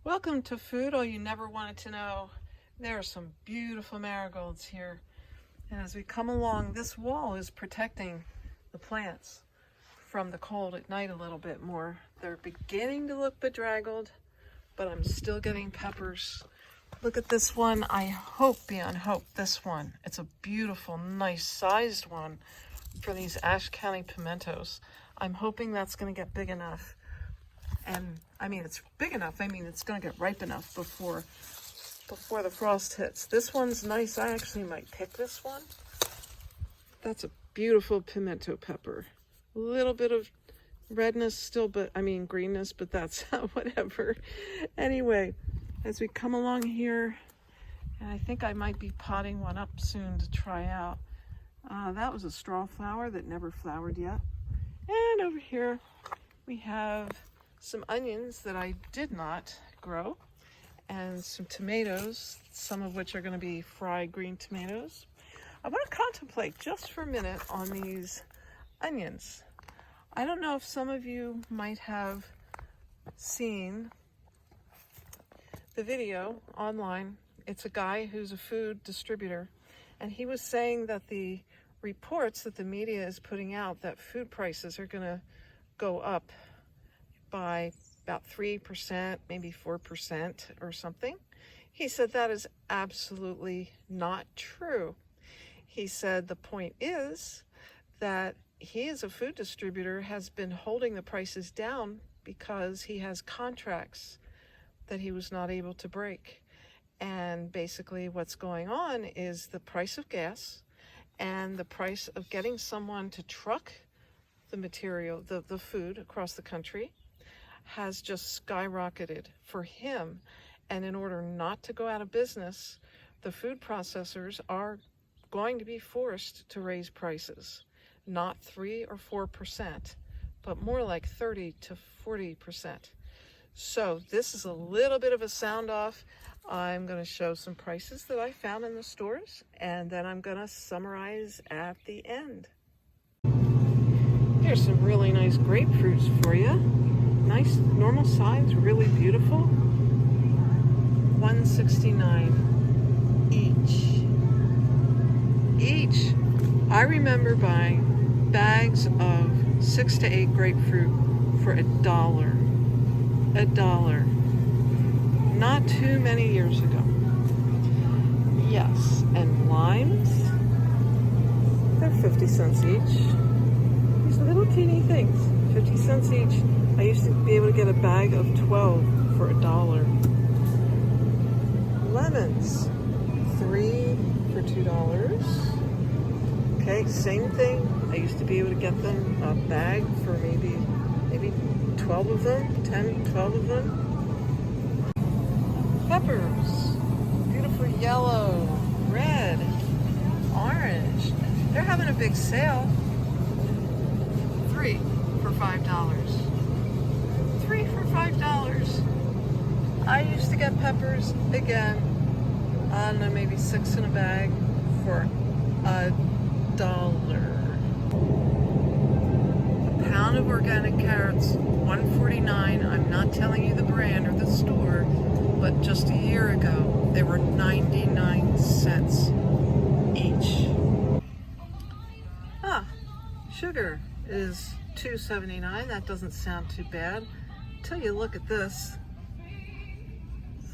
Welcome to Food All You Never Wanted to Know. There are some beautiful marigolds here. And as we come along, this wall is protecting the plants from the cold at night a little bit more. They're beginning to look bedraggled, but I'm still getting peppers. Look at this one. I hope beyond hope, this one. It's a beautiful, nice sized one for these Ashe County pimentos. I'm hoping that's going to get big enough. And I mean, it's big enough. I mean, it's going to get ripe enough before the frost hits. This one's nice. I actually might pick this one. That's a beautiful pimento pepper. A little bit of redness still, but I mean greenness, but that's whatever. Anyway, as we come along here, and I think I might be potting one up soon to try out. That was a straw flower that never flowered yet. And over here we have some onions that I did not grow, and some tomatoes, some of which are going to be fried green tomatoes. I want to contemplate just for a minute on these onions. I don't know if some of you might have seen the video online. It's a guy who's a food distributor, and he was saying that the reports that the media is putting out that food prices are going to go up by about 3%, maybe 4% or something. He said that is absolutely not true. He said the point is that he, as a food distributor, has been holding the prices down because he has contracts that he was not able to break. And basically what's going on is the price of gas and the price of getting someone to truck the material, the food across the country, has just skyrocketed for him. And in order not to go out of business, the food processors are going to be forced to raise prices, not 3 or 4%, but more like 30 to 40%. So this is a little bit of a sound off. I'm going to show some prices that I found in the stores, and then I'm going to summarize at the end. Here's some really nice grapefruits for you. Nice, normal size, really beautiful. $1.69 each. I remember buying bags of 6 to 8 grapefruit for $1. Not too many years ago. Yes, and limes, they're 50 cents each. These little teeny things, 50 cents each. I used to be able to get a bag of 12 for $1. Lemons, 3 for $2. Okay, same thing. I used to be able to get them a bag for maybe 12 of them, 10, 12 of them. Peppers, beautiful yellow, red, orange. They're having a big sale. 3 for $5. 3 for $5. I used to get peppers, again, I don't know, maybe 6 in a bag for $1. A pound of organic carrots, $1.49. I'm not telling you the brand or the store, but just a year ago, they were 99 cents each. Sugar is $2.79. That doesn't sound too bad. Till you look at this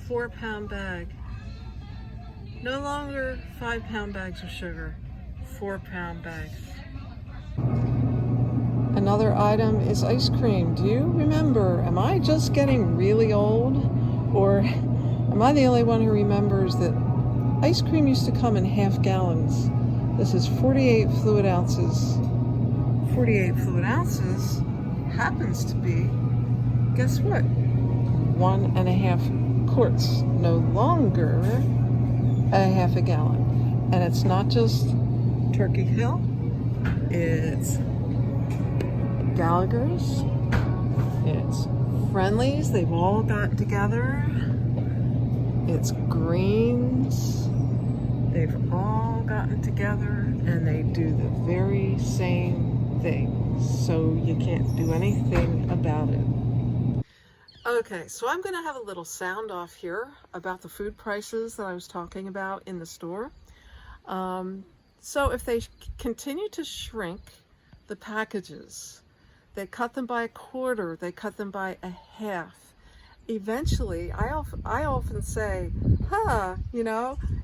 4-pound bag. No longer 5-pound bags of sugar, 4-pound bags. Another item is ice cream. Do you remember? Am I just getting really old? Or am I the only one who remembers that ice cream used to come in half gallons? This is 48 fluid ounces. 48 fluid ounces happens to be, guess what? 1.5 quarts, no longer a half a gallon. And it's not just Turkey Hill, it's Gallagher's, it's Friendly's, they've all gotten together, it's Greens, they've all gotten together, and they do the very same thing, so you can't do anything about it. Okay, so I'm going to have a little sound off here about the food prices that I was talking about in the store. So if they continue to shrink the packages, they cut them by a quarter, they cut them by a half. Eventually, I often say,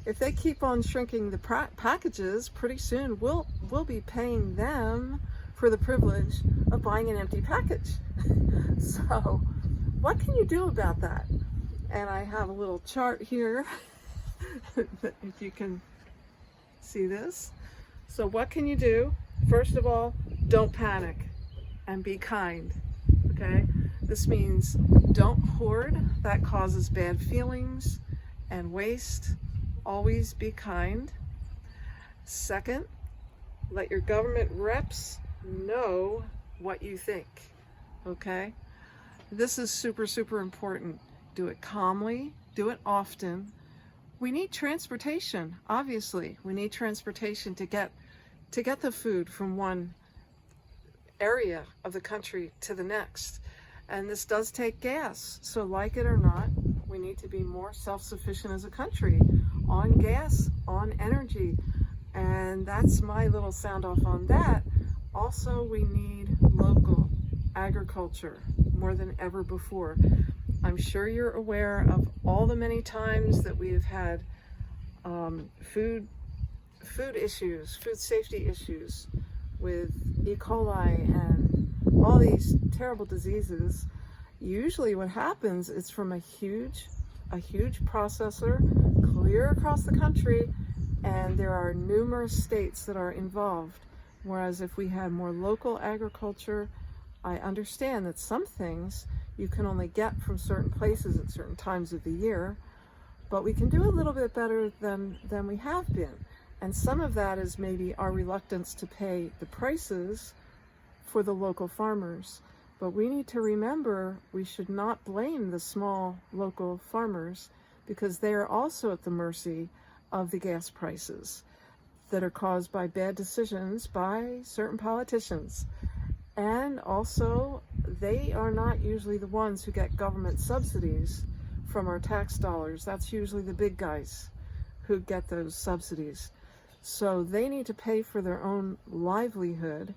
if they keep on shrinking the packages, pretty soon we'll be paying them for the privilege of buying an empty package. So what can you do about that? And I have a little chart here, if you can see this. So what can you do? First of all, don't panic and be kind, okay? This means don't hoard. That causes bad feelings and waste. Always be kind. Second, let your government reps know what you think, okay? This is super, super important. Do it calmly, do it often. We need transportation, obviously. We need transportation to get the food from one area of the country to the next. And this does take gas. So like it or not, we need to be more self-sufficient as a country on gas, on energy. And that's my little sound off on that. Also, we need local agriculture more than ever before. I'm sure you're aware of all the many times that we have had food issues, food safety issues with E. coli and all these terrible diseases. Usually what happens is from a huge processor clear across the country, and there are numerous states that are involved. Whereas if we had more local agriculture, I understand that some things you can only get from certain places at certain times of the year, but we can do a little bit better than we have been. And some of that is maybe our reluctance to pay the prices for the local farmers. But we need to remember we should not blame the small local farmers, because they are also at the mercy of the gas prices that are caused by bad decisions by certain politicians. And also, they are not usually the ones who get government subsidies from our tax dollars. That's usually the big guys who get those subsidies. So they need to pay for their own livelihood,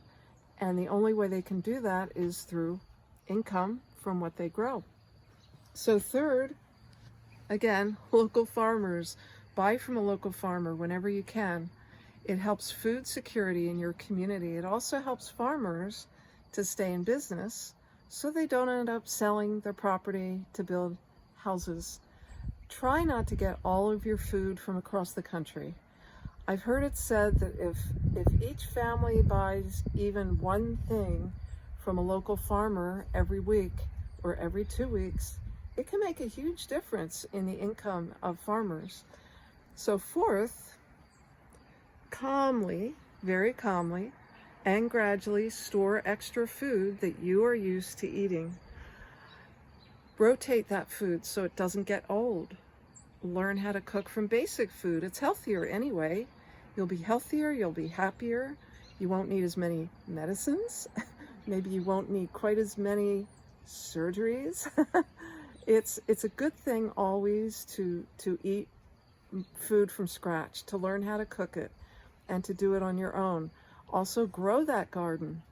and the only way they can do that is through income from what they grow. So third, again, local farmers. Buy from a local farmer whenever you can. It helps food security in your community. It also helps farmers to stay in business so they don't end up selling their property to build houses. Try not to get all of your food from across the country. I've heard it said that if each family buys even one thing from a local farmer every week or every 2 weeks, it can make a huge difference in the income of farmers. So fourth, calmly, very calmly, and gradually store extra food that you are used to eating. Rotate that food so it doesn't get old. Learn how to cook from basic food. It's healthier anyway. You'll be healthier, you'll be happier. You won't need as many medicines. Maybe you won't need quite as many surgeries. It's a good thing always to eat food from scratch, to learn how to cook it and to do it on your own. Also, grow that garden.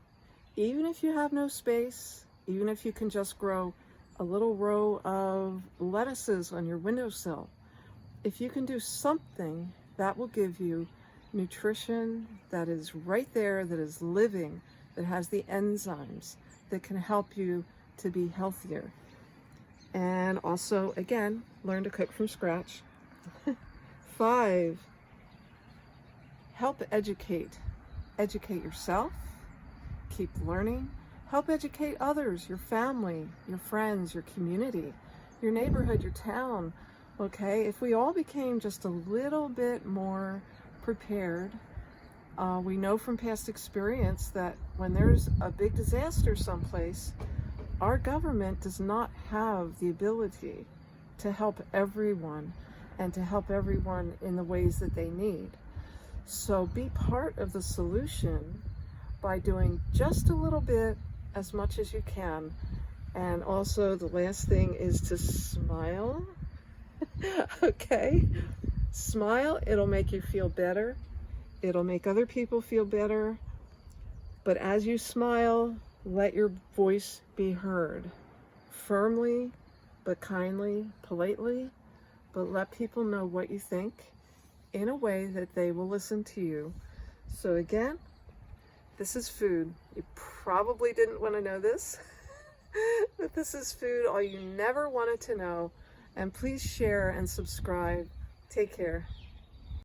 Even if you have no space, even if you can just grow a little row of lettuces on your windowsill, if you can do something, that will give you nutrition that is right there, that is living, that has the enzymes that can help you to be healthier. And also, again, learn to cook from scratch. 5, help educate. Educate yourself, keep learning, help educate others, your family, your friends, your community, your neighborhood, your town, okay? If we all became just a little bit more prepared, we know from past experience that when there's a big disaster someplace, our government does not have the ability to help everyone and to help everyone in the ways that they need. So be part of the solution by doing just a little bit, as much as you can, And also the last thing is to smile. Okay? Smile, it'll make you feel better. It'll make other people feel better. But as you smile, let your voice be heard. Firmly, but kindly, politely, but let people know what you think in a way that they will listen to you. So again, this is food. You probably didn't want to know this, but this is food, all you never wanted to know. And please share and subscribe. Take care.